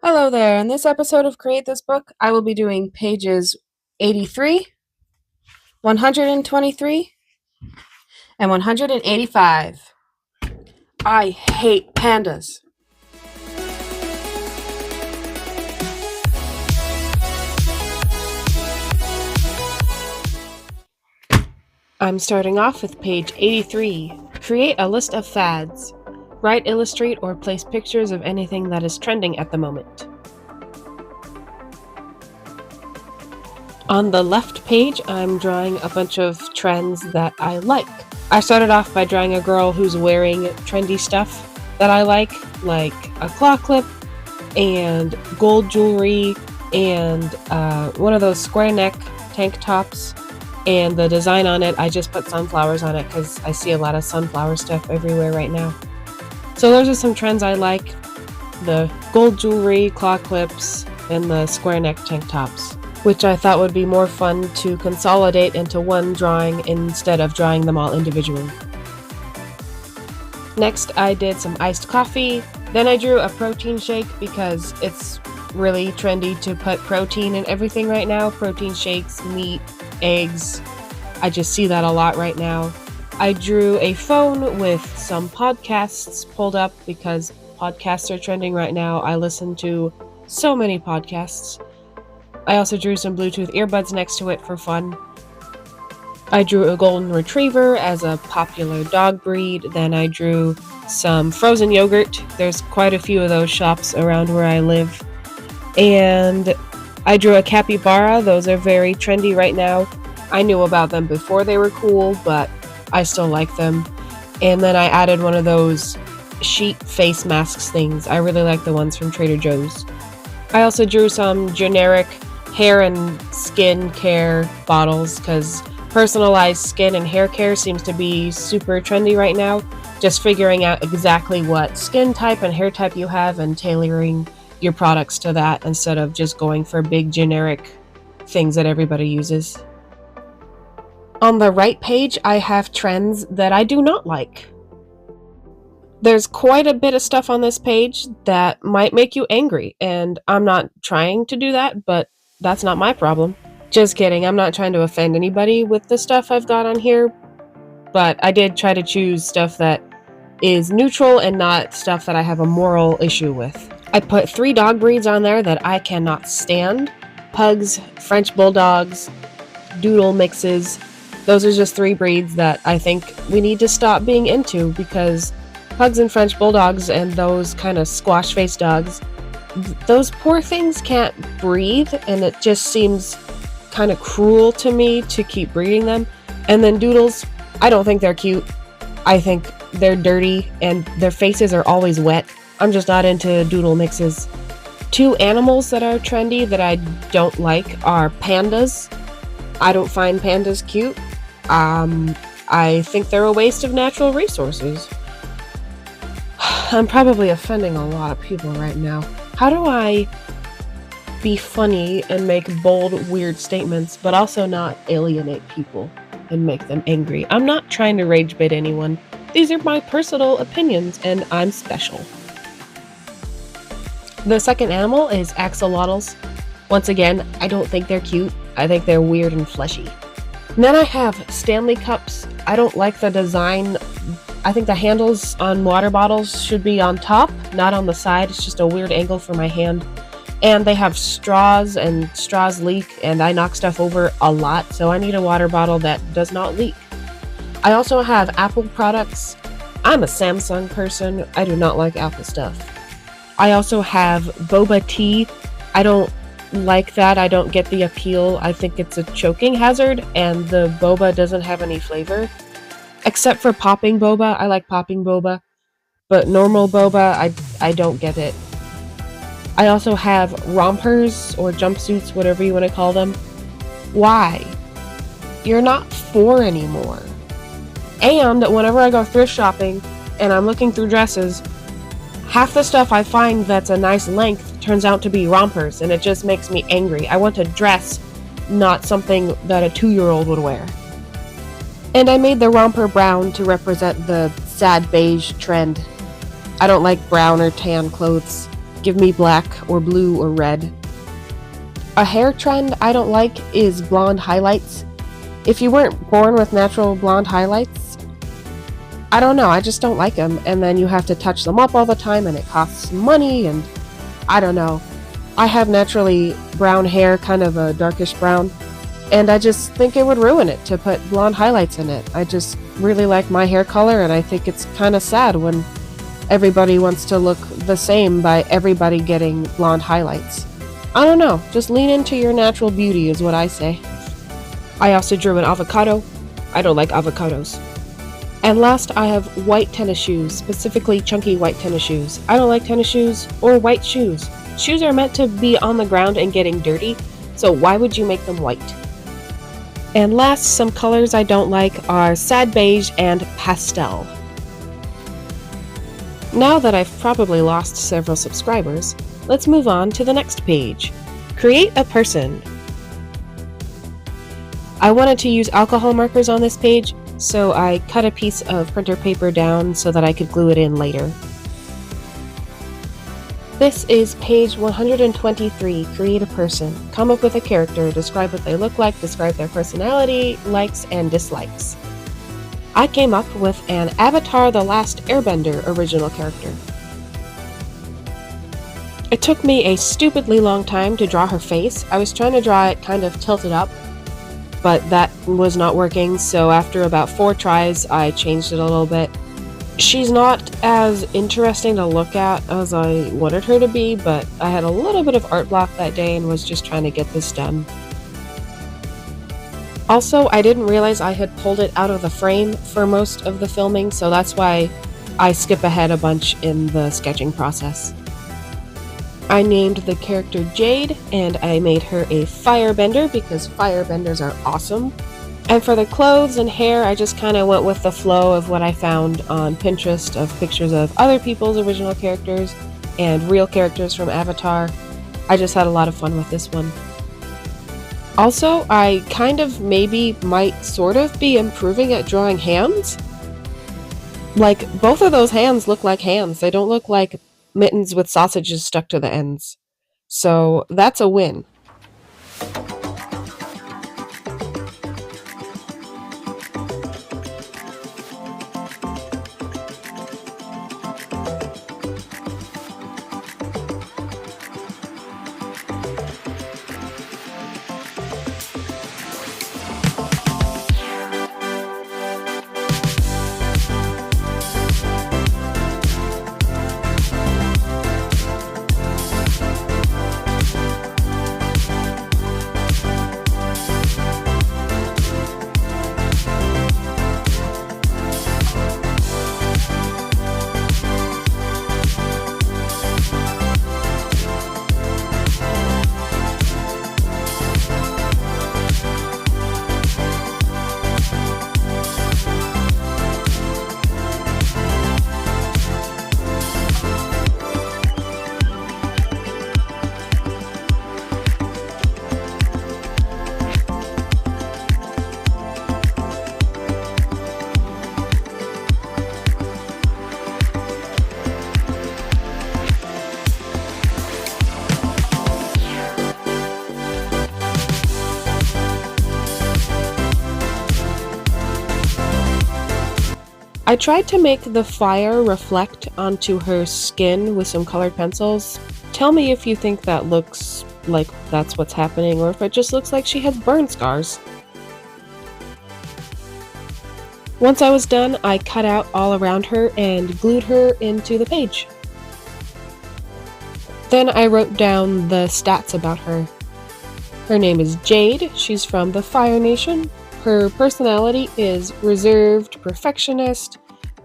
Hello there. In this episode of Create This Book, I will be doing pages 83, 123, and 185. I hate pandas. I'm starting off with page 83. Create a list of fads. Write, illustrate, or place pictures of anything that is trending at the moment. On the left page, I'm drawing a bunch of trends that I like. I started off by drawing a girl who's wearing trendy stuff that I like a claw clip and gold jewelry and one of those square neck tank tops. And the design on it, I just put sunflowers on it because I see a lot of sunflower stuff everywhere right now. So those are some trends I like. The gold jewelry, claw clips, and the square neck tank tops, which I thought would be more fun to consolidate into one drawing instead of drawing them all individually. Next, I did some iced coffee. Then I drew a protein shake because it's really trendy to put protein in everything right now. Protein shakes, meat, eggs. I just see that a lot right now. I drew a phone with some podcasts pulled up because podcasts are trending right now. I listen to so many podcasts. I also drew some Bluetooth earbuds next to it for fun. I drew a golden retriever as a popular dog breed. Then I drew some frozen yogurt. There's quite a few of those shops around where I live. And I drew a capybara. Those are very trendy right now. I knew about them before they were cool, but I still like them. And then I added one of those sheep face masks things. I really like the ones from Trader Joe's. I also drew some generic hair and skin care bottles because personalized skin and hair care seems to be super trendy right now. Just figuring out exactly what skin type and hair type you have and tailoring your products to that instead of just going for big generic things that everybody uses. On the right page, I have trends that I do not like. There's quite a bit of stuff on this page that might make you angry, and I'm not trying to do that, but that's not my problem. Just kidding, I'm not trying to offend anybody with the stuff I've got on here, but I did try to choose stuff that is neutral and not stuff that I have a moral issue with. I put 3 dog breeds on there that I cannot stand. Pugs, French Bulldogs, Doodle mixes. Those are just 3 breeds that I think we need to stop being into because Pugs and French Bulldogs and those kind of squash-faced dogs, those poor things can't breathe, and it just seems kind of cruel to me to keep breeding them. And then Doodles, I don't think they're cute. I think they're dirty and their faces are always wet. I'm just not into Doodle mixes. 2 animals that are trendy that I don't like are pandas. I don't find pandas cute. I think they're a waste of natural resources. I'm probably offending a lot of people right now. How do I be funny and make bold, weird statements, but also not alienate people and make them angry? I'm not trying to rage bait anyone. These are my personal opinions, and I'm special. The second animal is axolotls. Once again, I don't think they're cute. I think they're weird and fleshy. And then I have Stanley cups. I don't like the design. I think the handles on water bottles should be on top, not on the side. It's just a weird angle for my hand. And they have straws, and straws leak, and I knock stuff over a lot, so I need a water bottle that does not leak. I also have Apple products. I'm a Samsung person. I do not like Apple stuff. I also have boba tea. I don't like that. I don't get the appeal. I think it's a choking hazard, and the boba doesn't have any flavor. Except for popping boba. I like popping boba. But normal boba, I don't get it. I also have rompers or jumpsuits, whatever you want to call them. Why? You're not 4 anymore. And whenever I go thrift shopping and I'm looking through dresses, half the stuff I find that's a nice length turns out to be rompers, and it just makes me angry. I want a dress, not something that a 2-year-old would wear. And I made the romper brown to represent the sad beige trend. I don't like brown or tan clothes. give me black or blue or red. A hair trend I don't like is blonde highlights. If you weren't born with natural blonde highlights, I don't know, I just don't like them. And then you have to touch them up all the time and it costs money and I don't know. I have naturally brown hair, kind of a darkish brown, and I just think it would ruin it to put blonde highlights in it. I just really like my hair color and I think it's kind of sad when everybody wants to look the same by everybody getting blonde highlights. I don't know, just lean into your natural beauty is what I say. I also drew an avocado. I don't like avocados. And last, I have white tennis shoes, specifically chunky white tennis shoes. I don't like tennis shoes or white shoes. Shoes are meant to be on the ground and getting dirty, so why would you make them white? And last, some colors I don't like are sad beige and pastel. Now that I've probably lost several subscribers, let's move on to the next page. Create a person. I wanted to use alcohol markers on this page, so I cut a piece of printer paper down so that I could glue it in later. This is page 123, Create a Person. Come up with a character, describe what they look like, describe their personality, likes, and dislikes. I came up with an Avatar: The Last Airbender original character. It took me a stupidly long time to draw her face. I was trying to draw it kind of tilted up, but that was not working, so after about 4 tries, I changed it a little bit. She's not as interesting to look at as I wanted her to be, but I had a little bit of art block that day and was just trying to get this done. Also, I didn't realize I had pulled it out of the frame for most of the filming, so that's why I skip ahead a bunch in the sketching process. I named the character Jade, and I made her a firebender because firebenders are awesome. And for the clothes and hair, I just kind of went with the flow of what I found on Pinterest of pictures of other people's original characters and real characters from Avatar. I just had a lot of fun with this one. Also, I kind of might sort of be improving at drawing hands. Like, both of those hands look like hands. They don't look like mittens with sausages stuck to the ends. So that's a win. I tried to make the fire reflect onto her skin with some colored pencils. Tell me if you think that looks like that's what's happening or if it just looks like she has burn scars. Once I was done, I cut out all around her and glued her into the page. Then I wrote down the stats about her. Her name is Jade, she's from the Fire Nation. Her personality is reserved, perfectionist,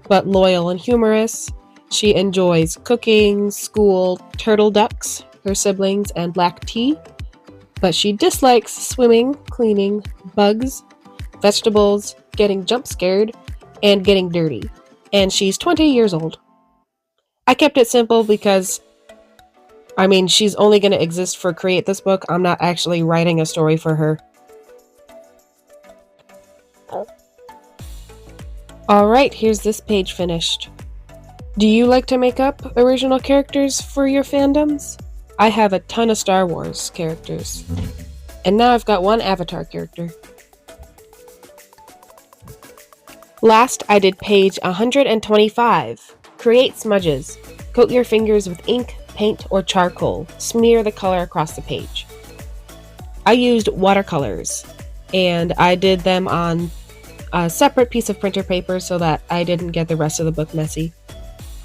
but loyal and humorous. She enjoys cooking, school, turtle ducks, her siblings, and black tea. But she dislikes swimming, cleaning, bugs, vegetables, getting jump scared, and getting dirty. And she's 20 years old. I kept it simple because, she's only going to exist for Create This Book. I'm not actually writing a story for her. Alright, here's this page finished. Do you like to make up original characters for your fandoms? I have a ton of Star Wars characters. And now I've got one Avatar character. Last, I did page 125. Create smudges. Coat your fingers with ink, paint, or charcoal. Smear the color across the page. I used watercolors, and I did them on a separate piece of printer paper so that I didn't get the rest of the book messy.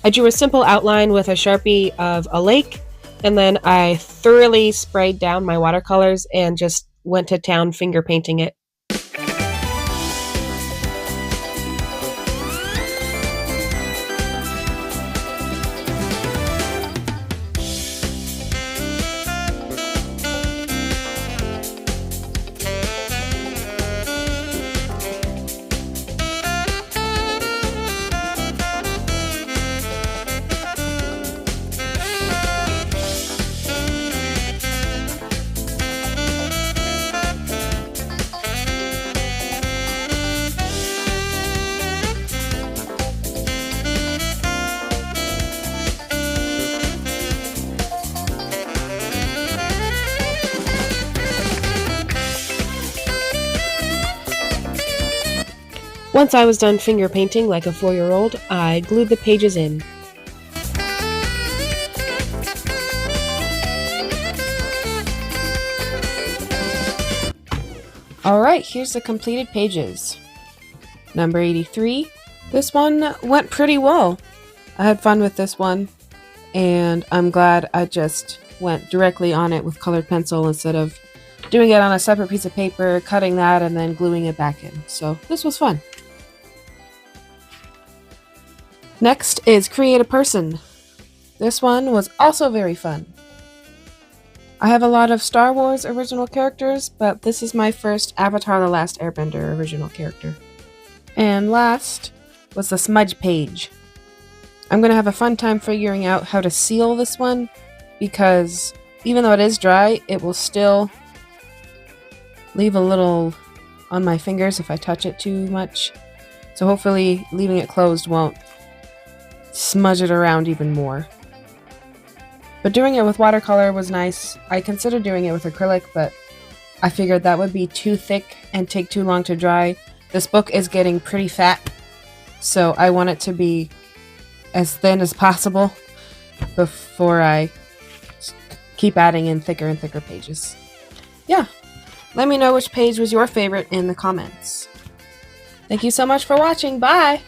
I drew a simple outline with a Sharpie of a lake, and then I thoroughly sprayed down my watercolors and just went to town finger painting it. Once I was done finger painting like a 4-year-old, I glued the pages in. Alright, here's the completed pages. Number 83. This one went pretty well. I had fun with this one, and I'm glad I just went directly on it with colored pencil instead of doing it on a separate piece of paper, cutting that, and then gluing it back in. So this was fun. Next is create a person. This one was also very fun. I have a lot of Star Wars original characters, but this is my first Avatar: The Last Airbender original character. And last was the smudge page. I'm going to have a fun time figuring out how to seal this one, because even though it is dry, it will still leave a little on my fingers if I touch it too much. So hopefully leaving it closed won't smudge it around even more. But doing it with watercolor was nice. I considered doing it with acrylic, but I figured that would be too thick and take too long to dry. This book is getting pretty fat, so I want it to be as thin as possible before I keep adding in thicker and thicker pages. Yeah, let me know which page was your favorite in the comments. Thank you so much for watching. Bye!